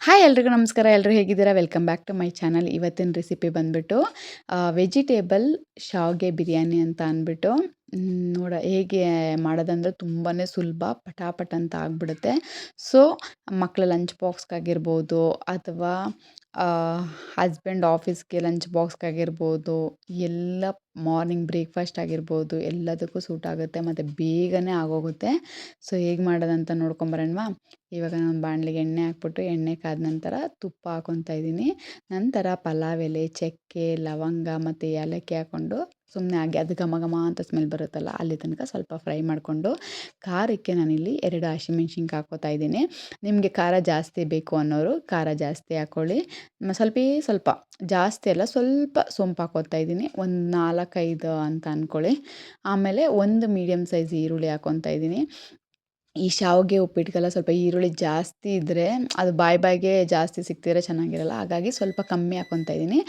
Hi ಎಲ್ರಿಗೂ ನಮಸ್ಕಾರ. ಎಲ್ಲರೂ ಹೇಗಿದ್ದೀರಾ? Welcome back to my channel. ಇವತ್ತಿನ ರೆಸಿಪಿ ಬಂದ್ಬಿಟ್ಟು ವೆಜಿಟೇಬಲ್ ಶಾವಿಗೆ ಬಿರಿಯಾನಿ ಅಂತ ಅಂದ್ಬಿಟ್ಟು ಹೇಗೆ ಮಾಡೋದಂದ್ರೆ ತುಂಬಾ ಸುಲಭ, ಪಟಾಪಟ್ ಅಂತ ಆಗಿಬಿಡುತ್ತೆ. ಸೊ ಮಕ್ಕಳ ಲಂಚ್ ಬಾಕ್ಸ್ಗಾಗಿರ್ಬೋದು ಅಥವಾ ಹಸ್ಬೆಂಡ್ ಆಫೀಸ್ಗೆ ಲಂಚ್ ಬಾಕ್ಸ್ಗಾಗಿರ್ಬೋದು, ಎಲ್ಲ ಮಾರ್ನಿಂಗ್ ಬ್ರೇಕ್ಫಾಸ್ಟ್ ಆಗಿರ್ಬೋದು, ಎಲ್ಲದಕ್ಕೂ ಸೂಟ್ ಆಗುತ್ತೆ ಮತ್ತು ಬೇಗನೆ ಆಗೋಗುತ್ತೆ. ಸೊ ಹೇಗೆ ಮಾಡೋದಂತ ನೋಡ್ಕೊಂಬರೋಣವಾ? ಇವಾಗ ನಾನು ಬಾಣಲಿಗೆ ಎಣ್ಣೆ ಹಾಕ್ಬಿಟ್ಟು ಎಣ್ಣೆ ಕಾದ ನಂತರ ತುಪ್ಪ ಹಾಕ್ಕೊತಾ ಇದ್ದೀನಿ. ನಂತರ ಪಲಾವ್ ಎಲೆ, ಚಕ್ಕೆ, ಲವಂಗ ಮತ್ತು ಏಲಕ್ಕಿ ಹಾಕ್ಕೊಂಡು ಸುಮ್ಮನೆ ಹಾಗೆ ಅದು ಘಮ ಘಮ ಅಂತ ಸ್ಮೆಲ್ ಬರುತ್ತಲ್ಲ, ಅಲ್ಲಿ ತನಕ ಸ್ವಲ್ಪ ಫ್ರೈ ಮಾಡಿಕೊಂಡು ಖಾರಕ್ಕೆ ನಾನಿಲ್ಲಿ 2 ಹಸಿಮೆಣ್ಸಿನ್ಕಾಯಿ ಹಾಕ್ಕೋತಾ ಇದ್ದೀನಿ. ನಿಮಗೆ ಖಾರ ಜಾಸ್ತಿ ಬೇಕು ಅನ್ನೋರು ಖಾರ ಜಾಸ್ತಿ ಹಾಕ್ಕೊಳ್ಳಿ. ಸ್ವಲ್ಪ ಜಾಸ್ತಿ ಅಲ್ಲ, ಸ್ವಲ್ಪ ಸೊಂಪು ಹಾಕ್ಕೋತಾ ಇದ್ದೀನಿ. ಒಂದು 4, 5 ಅಂತ ಅಂದ್ಕೊಳ್ಳಿ. ಆಮೇಲೆ ಒಂದು ಮೀಡಿಯಮ್ ಸೈಜ್ ಈರುಳ್ಳಿ ಹಾಕ್ಕೊತಾ ಇದ್ದೀನಿ. ಈ ಶಾವಿಗೆ ಉಪ್ಪಿಟ್ಟಿಗೆಲ್ಲ ಸ್ವಲ್ಪ ಈರುಳ್ಳಿ ಜಾಸ್ತಿ ಇದ್ದರೆ ಅದು ಬಾಯಿಗೆ ಜಾಸ್ತಿ ಸಿಗ್ತಿದ್ರೆ ಚೆನ್ನಾಗಿರಲ್ಲ. ಹಾಗಾಗಿ ಸ್ವಲ್ಪ ಕಮ್ಮಿ ಹಾಕ್ಕೊತಾ ಇದ್ದೀನಿ.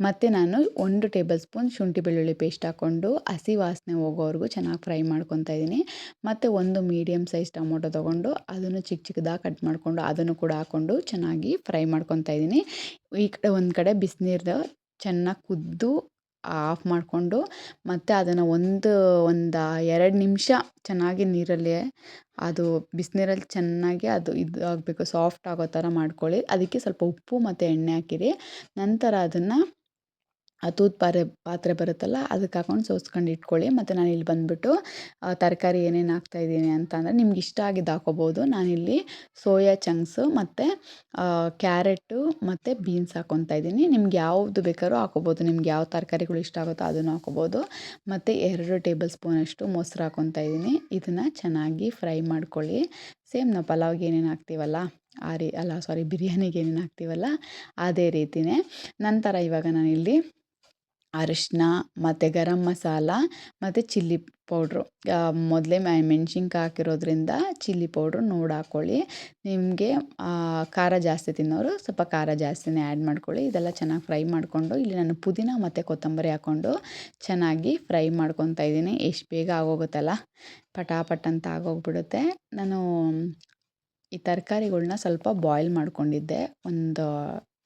ಮತ್ತು ನಾನು 1 ಟೇಬಲ್ ಸ್ಪೂನ್ ಶುಂಠಿ ಬೆಳ್ಳುಳ್ಳಿ ಪೇಸ್ಟ್ ಹಾಕ್ಕೊಂಡು ಹಸಿ ವಾಸನೆ ಹೋಗೋವರೆಗೂ ಚೆನ್ನಾಗಿ ಫ್ರೈ ಮಾಡ್ಕೊತಾ ಇದ್ದೀನಿ. ಮತ್ತು ಒಂದು ಮೀಡಿಯಮ್ ಸೈಜ್ ಟೊಮೊಟೊ ತೊಗೊಂಡು ಅದನ್ನು ಚಿಕ್ಕ ಚಿಕ್ಕದಾಗಿ ಕಟ್ ಮಾಡಿಕೊಂಡು ಅದನ್ನು ಕೂಡ ಹಾಕ್ಕೊಂಡು ಚೆನ್ನಾಗಿ ಫ್ರೈ ಮಾಡ್ಕೊತಾ ಇದ್ದೀನಿ. ಈ ಕಡೆ ಒಂದು ಕಡೆ ಬಿಸಿನೀರು ಚೆನ್ನಾಗಿ ಕುದ್ದು ಆಫ್ ಮಾಡಿಕೊಂಡು ಮತ್ತು ಅದನ್ನು ಒಂದು 2 ನಿಮಿಷ ಚೆನ್ನಾಗಿ ನೀರಲ್ಲಿ ಅದು ಬಿಸಿನೀರಲ್ಲಿ ಚೆನ್ನಾಗಿ ಅದು ಇದು ಆಗಬೇಕು, ಸಾಫ್ಟ್ ಆಗೋ ಥರ ಮಾಡ್ಕೊಳ್ಳಿ. ಅದಕ್ಕೆ ಸ್ವಲ್ಪ ಉಪ್ಪು ಮತ್ತು ಎಣ್ಣೆ ಹಾಕಿರಿ. ನಂತರ ಅದನ್ನು ತೂತು ಪಾತ್ರೆ ಬರುತ್ತಲ್ಲ, ಅದಕ್ಕೆ ಹಾಕ್ಕೊಂಡು ಸೋಸ್ಕೊಂಡು ಇಟ್ಕೊಳ್ಳಿ. ಮತ್ತು ನಾನಿಲ್ಲಿ ಬಂದುಬಿಟ್ಟು ತರಕಾರಿ ಏನೇನು ಹಾಕ್ತಾಯಿದ್ದೀನಿ ಅಂತ ಅಂದರೆ ನಿಮ್ಗೆ ಇಷ್ಟ ಆಗಿದ್ದು ಹಾಕ್ಕೋಬೋದು. ನಾನಿಲ್ಲಿ ಸೋಯಾ ಚಂಕ್ಸು ಮತ್ತು ಕ್ಯಾರೆಟು ಮತ್ತು ಬೀನ್ಸ್ ಹಾಕ್ಕೊತಾ ಇದ್ದೀನಿ. ನಿಮ್ಗೆ ಯಾವುದು ಬೇಕಾದ್ರೂ ಹಾಕ್ಕೋಬೋದು. ನಿಮ್ಗೆ ಯಾವ ತರಕಾರಿಗಳು ಇಷ್ಟ ಆಗುತ್ತೋ ಅದನ್ನು ಹಾಕ್ಕೋಬೋದು. ಮತ್ತು 2 ಟೇಬಲ್ ಸ್ಪೂನಷ್ಟು ಮೊಸರು ಹಾಕ್ಕೊತಾ ಇದ್ದೀನಿ. ಇದನ್ನು ಚೆನ್ನಾಗಿ ಫ್ರೈ ಮಾಡ್ಕೊಳ್ಳಿ. ಸೇಮ್ ನಾವು ಪಲಾವ್ಗೆ ಏನೇನು ಹಾಕ್ತೀವಲ್ಲ ಬಿರಿಯಾನಿಗೆ ಏನೇನು ಹಾಕ್ತೀವಲ್ಲ ಅದೇ ರೀತಿಯೇ. ನಂತರ ಇವಾಗ ನಾನಿಲ್ಲಿ ಅರಿಶಿನ ಮತ್ತು ಗರಂ ಮಸಾಲ ಮತ್ತು ಚಿಲ್ಲಿ ಪೌಡ್ರು, ಮೊದಲೇ ಮೆಣ್ಸಿನ್ಕಾಯಿ ಹಾಕಿರೋದ್ರಿಂದ ಚಿಲ್ಲಿ ಪೌಡ್ರು ನೋಡಿ ಹಾಕ್ಕೊಳ್ಳಿ. ನಿಮಗೆ ಖಾರ ಜಾಸ್ತಿ ತಿನ್ನೋರು ಸ್ವಲ್ಪ ಖಾರ ಜಾಸ್ತಿನೇ ಆ್ಯಡ್ ಮಾಡ್ಕೊಳ್ಳಿ. ಇದೆಲ್ಲ ಚೆನ್ನಾಗಿ ಫ್ರೈ ಮಾಡಿಕೊಂಡು ಇಲ್ಲಿ ನಾನು ಪುದೀನ ಮತ್ತು ಕೊತ್ತಂಬರಿ ಹಾಕ್ಕೊಂಡು ಚೆನ್ನಾಗಿ ಫ್ರೈ ಮಾಡ್ಕೊತಾ ಇದ್ದೀನಿ. ಎಷ್ಟು ಬೇಗ ಆಗೋಗುತ್ತಲ್ಲ, ಪಟಾಪಟ್ ಅಂತ ಆಗೋಗ್ಬಿಡುತ್ತೆ. ನಾನು ಈ ತರಕಾರಿಗಳ್ನ ಸ್ವಲ್ಪ ಬಾಯ್ಲ್ ಮಾಡ್ಕೊಂಡಿದ್ದೆ, ಒಂದು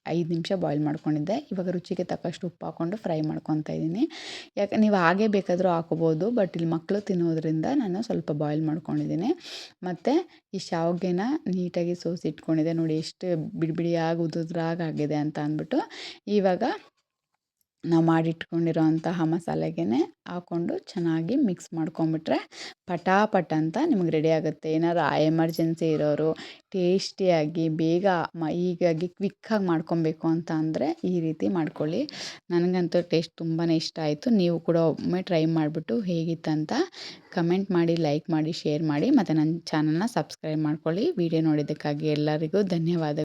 5 ನಿಮಿಷ ಬಾಯ್ಲ್ ಮಾಡ್ಕೊಂಡಿದ್ದೆ. ಇವಾಗ ರುಚಿಗೆ ತಕ್ಕಷ್ಟು ಉಪ್ಪು ಹಾಕ್ಕೊಂಡು ಫ್ರೈ ಮಾಡ್ಕೊತಾ ಇದ್ದೀನಿ. ಯಾಕೆ ನೀವು ಹಾಗೇ ಬೇಕಾದರೂ ಹಾಕ್ಕೋಬೋದು, ಬಟ್ ಇಲ್ಲಿ ಮಕ್ಕಳು ತಿನ್ನೋದ್ರಿಂದ ನಾನು ಸ್ವಲ್ಪ ಬಾಯ್ಲ್ ಮಾಡ್ಕೊಂಡಿದ್ದೀನಿ. ಮತ್ತು ಈ ಶಾವಿಗೆನ ನೀಟಾಗಿ ಸೋಸಿ ಇಟ್ಕೊಂಡಿದ್ದೆ ನೋಡಿ, ಎಷ್ಟು ಬಿಡಿ ಬಿಡಿಯಾಗಿ ಉದುದ್ರಾಗಿದೆ ಅಂತ ಅಂದ್ಬಿಟ್ಟು. ಇವಾಗ ನಾವು ಮಾಡಿಟ್ಕೊಂಡಿರೋ ಅಂತಹ ಮಸಾಲೆಗೆ ಹಾಕ್ಕೊಂಡು ಚೆನ್ನಾಗಿ ಮಿಕ್ಸ್ ಮಾಡ್ಕೊಂಬಿಟ್ರೆ ಪಟಾಪಟ್ ಅಂತ ನಿಮಗೆ ರೆಡಿ ಆಗುತ್ತೆ. ಏನಾರು ಎಮರ್ಜೆನ್ಸಿ ಇರೋರು ಟೇಸ್ಟಿಯಾಗಿ ಬೇಗ ಹೀಗಾಗಿ ಕ್ವಿಕ್ಕಾಗಿ ಮಾಡ್ಕೊಬೇಕು ಅಂತ ಅಂದರೆ ಈ ರೀತಿ ಮಾಡ್ಕೊಳ್ಳಿ. ನನಗಂತೂ ಟೇಸ್ಟ್ ತುಂಬಾ ಇಷ್ಟ ಆಯಿತು. ನೀವು ಕೂಡ ಒಮ್ಮೆ ಟ್ರೈ ಮಾಡಿಬಿಟ್ಟು ಹೇಗಿತ್ತಂತ ಕಮೆಂಟ್ ಮಾಡಿ, ಲೈಕ್ ಮಾಡಿ, ಶೇರ್ ಮಾಡಿ ಮತ್ತು ನನ್ನ ಚಾನಲ್ನ ಸಬ್ಸ್ಕ್ರೈಬ್ ಮಾಡ್ಕೊಳ್ಳಿ. ವಿಡಿಯೋ ನೋಡಿದ್ದಕ್ಕಾಗಿ ಎಲ್ಲರಿಗೂ ಧನ್ಯವಾದಗಳು.